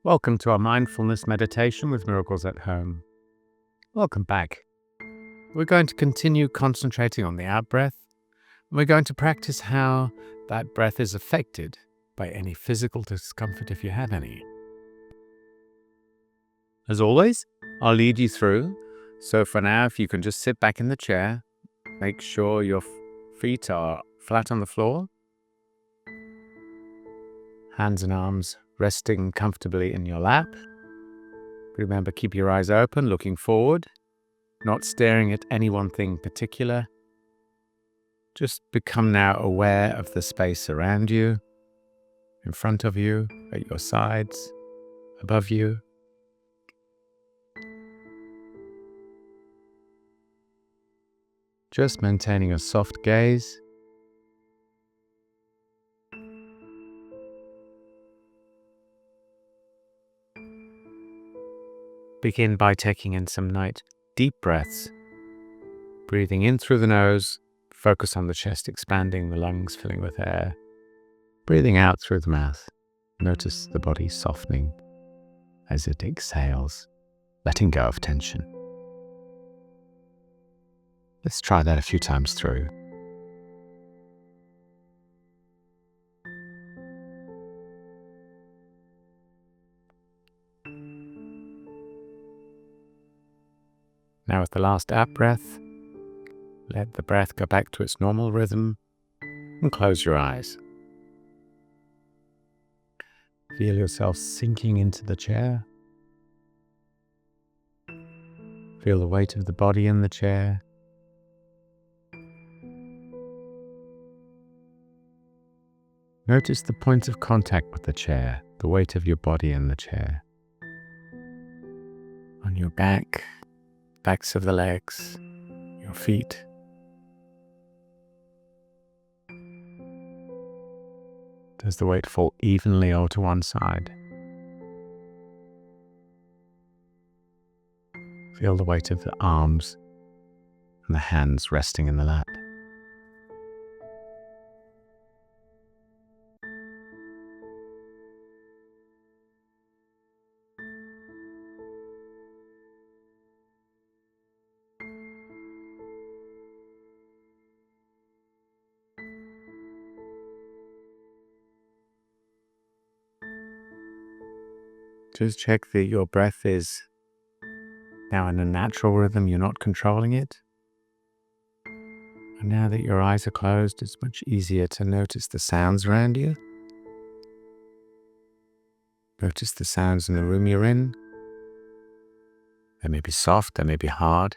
Welcome to our mindfulness meditation with Miracles at Home. Welcome back. We're going to continue concentrating on the out-breath. We're going to practice how that breath is affected by any physical discomfort if you have any. As always, I'll lead you through. So for now, if you can just sit back in the chair, make sure your feet are flat on the floor, hands and arms resting comfortably in your lap. Remember, keep your eyes open, looking forward, not staring at any one thing particular. Just become now aware of the space around you, in front of you, at your sides, above you. Just maintaining a soft gaze. Begin by taking in some nice deep breaths. Breathing in through the nose, focus on the chest expanding, the lungs filling with air. Breathing out through the mouth. Notice the body softening as it exhales, letting go of tension. Let's try that a few times through. Now with the last out breath, let the breath go back to its normal rhythm and close your eyes. Feel yourself sinking into the chair. Feel the weight of the body in the chair. Notice the points of contact with the chair, the weight of your body in the chair. On your back, backs of the legs, your feet. Does the weight fall evenly or to one side? Feel the weight of the arms and the hands resting in the lap. Just check that your breath is now in a natural rhythm, you're not controlling it. And now that your eyes are closed, it's much easier to notice the sounds around you. Notice the sounds in the room you're in. They may be soft, they may be hard.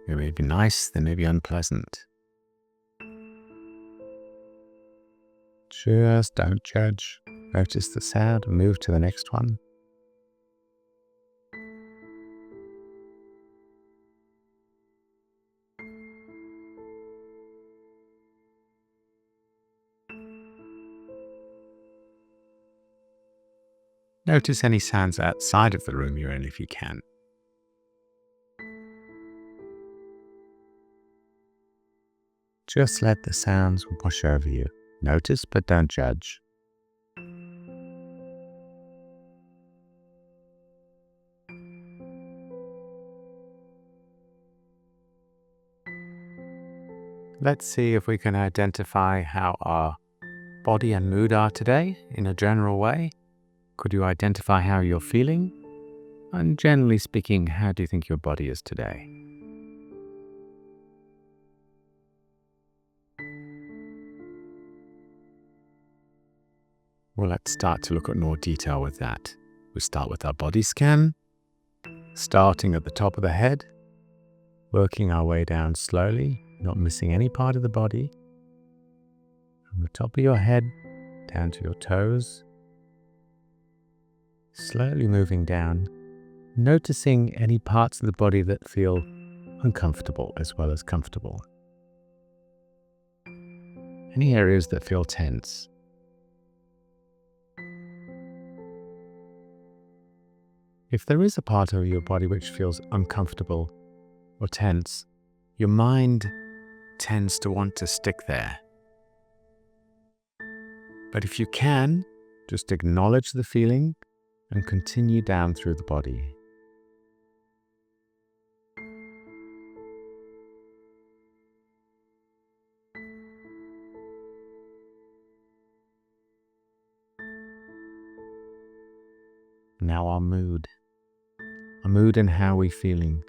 They may be nice, they may be unpleasant. Just don't judge. Notice the sound and move to the next one. Notice any sounds outside of the room you're in if you can. Just let the sounds wash over you. Notice but don't judge. Let's see if we can identify how our body and mood are today in a general way. Could you identify how you're feeling? And generally speaking, how do you think your body is today? Well, let's start to look at more detail with that. We start with our body scan, starting at the top of the head, working our way down slowly, not missing any part of the body. From the top of your head down to your toes, slowly moving down, noticing any parts of the body that feel uncomfortable as well as comfortable. Any areas that feel tense. If there is a part of your body which feels uncomfortable or tense, your mind tends to want to stick there. But if you can, just acknowledge the feeling and continue down through the body. Now our mood and how we're feeling.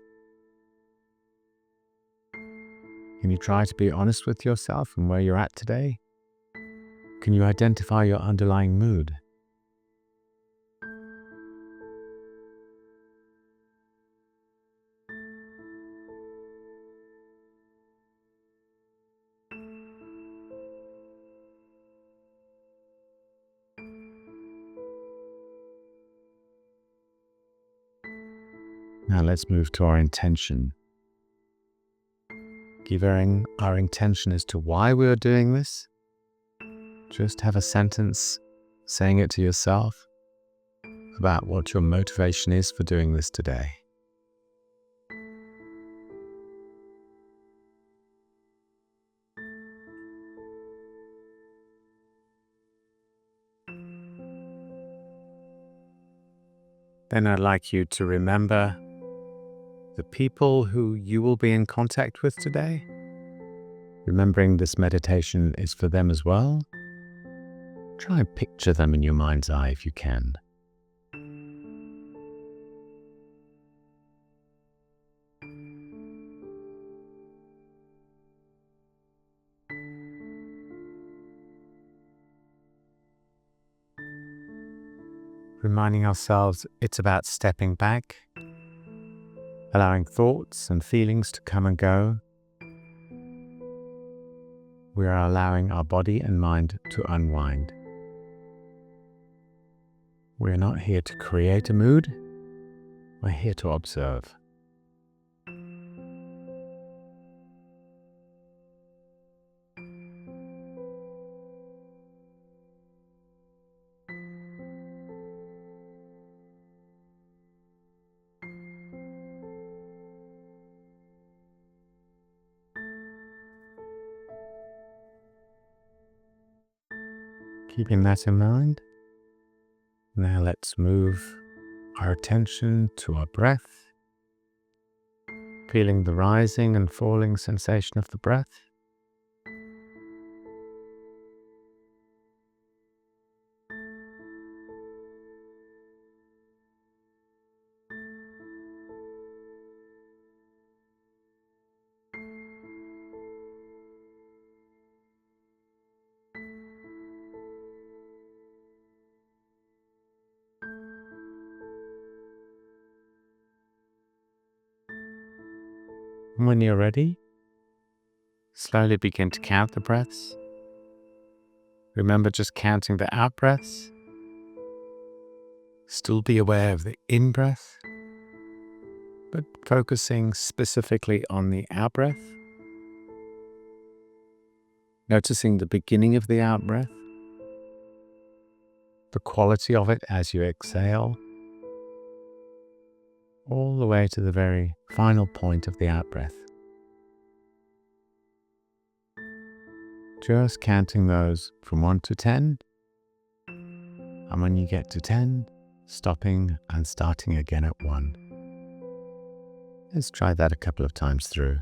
Can you try to be honest with yourself and where you're at today? Can you identify your underlying mood? Now let's move to our intention. Giving our intention as to why we are doing this. Just have a sentence saying it to yourself about what your motivation is for doing this today. Then I'd like you to remember the people who you will be in contact with today. Remembering this meditation is for them as well. Try and picture them in your mind's eye if you can. Reminding ourselves it's about stepping back, allowing thoughts and feelings to come and go. We are allowing our body and mind to unwind. We're not here to create a mood, we're here to observe. Keeping that in mind, now let's move our attention to our breath, feeling the rising and falling sensation of the breath. And when you're ready, slowly begin to count the breaths. Remember just counting the out breaths. Still be aware of the in-breath, but focusing specifically on the out-breath. Noticing the beginning of the out-breath, the quality of it as you exhale, all the way to the very final point of the out-breath. Just counting those from 1 to 10, and when you get to 10, stopping and starting again at 1. Let's try that a couple of times through.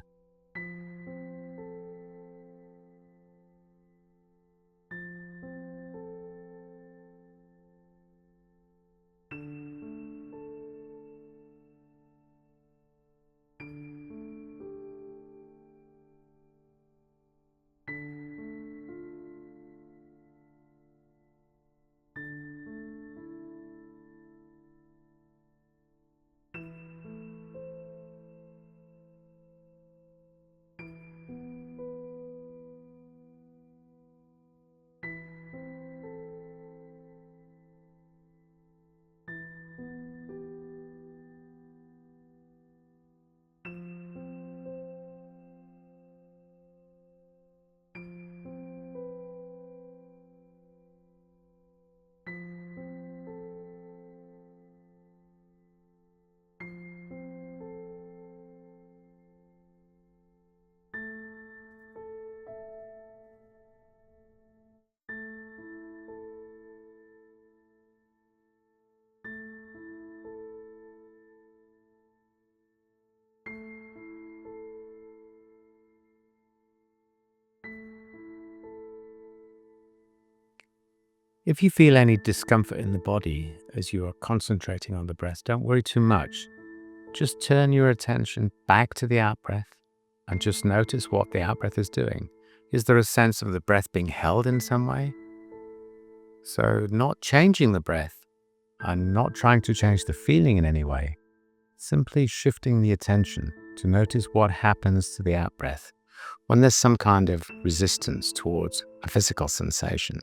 If you feel any discomfort in the body as you are concentrating on the breath, don't worry too much. Just turn your attention back to the out-breath and just notice what the out-breath is doing. Is there a sense of the breath being held in some way? So not changing the breath and not trying to change the feeling in any way, simply shifting the attention to notice what happens to the out-breath when there's some kind of resistance towards a physical sensation.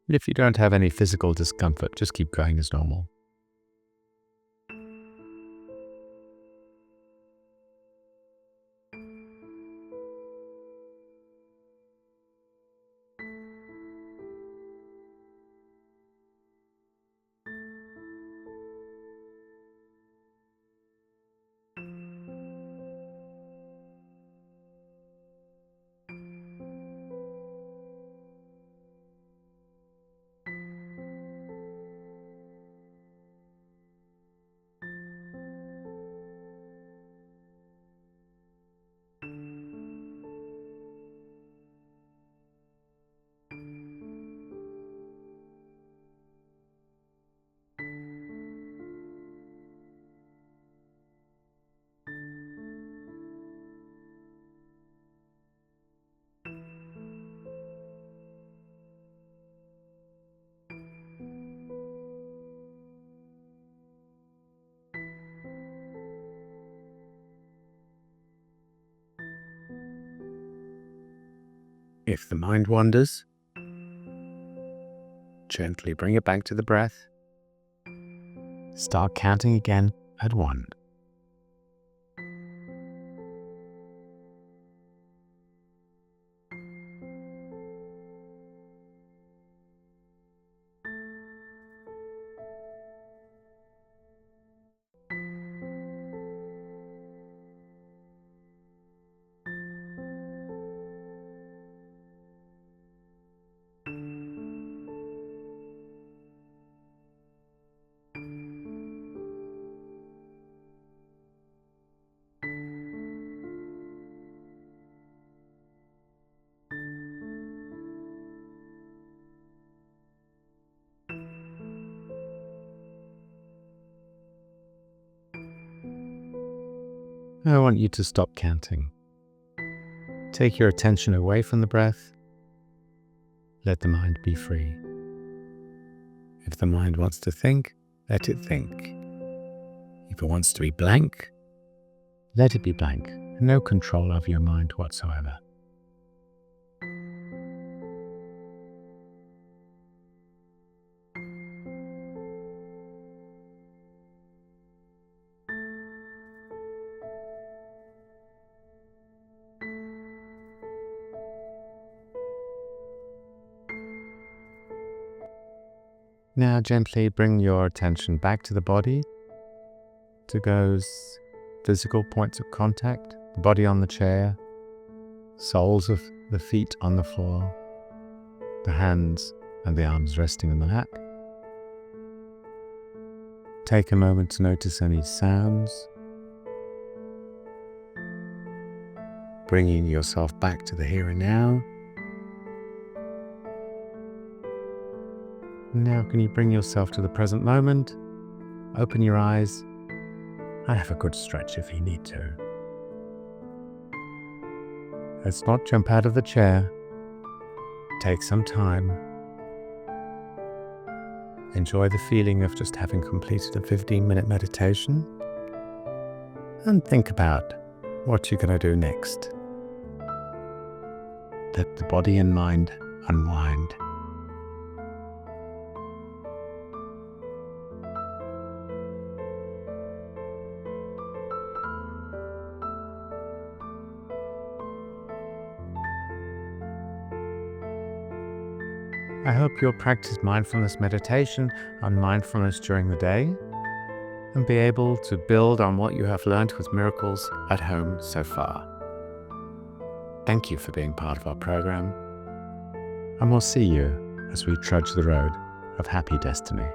If you don't have any physical discomfort, just keep going as normal. If the mind wanders, gently bring it back to the breath. Start counting again at 1. I want you to stop counting. Take your attention away from the breath. Let the mind be free. If the mind wants to think, let it think. If it wants to be blank, let it be blank. No control over your mind whatsoever. Now gently bring your attention back to the body, to those physical points of contact, the body on the chair, soles of the feet on the floor, the hands and the arms resting in the lap. Take a moment to notice any sounds, bringing yourself back to the here and now. Now can you bring yourself to the present moment, open your eyes, and have a good stretch if you need to. Let's not jump out of the chair. Take some time. Enjoy the feeling of just having completed a 15-minute meditation, and think about what you're going to do next. Let the body and mind unwind. I hope you'll practice mindfulness meditation and mindfulness during the day and be able to build on what you have learned with Miracles at Home so far. Thank you for being part of our program, and we'll see you as we trudge the road of happy destiny.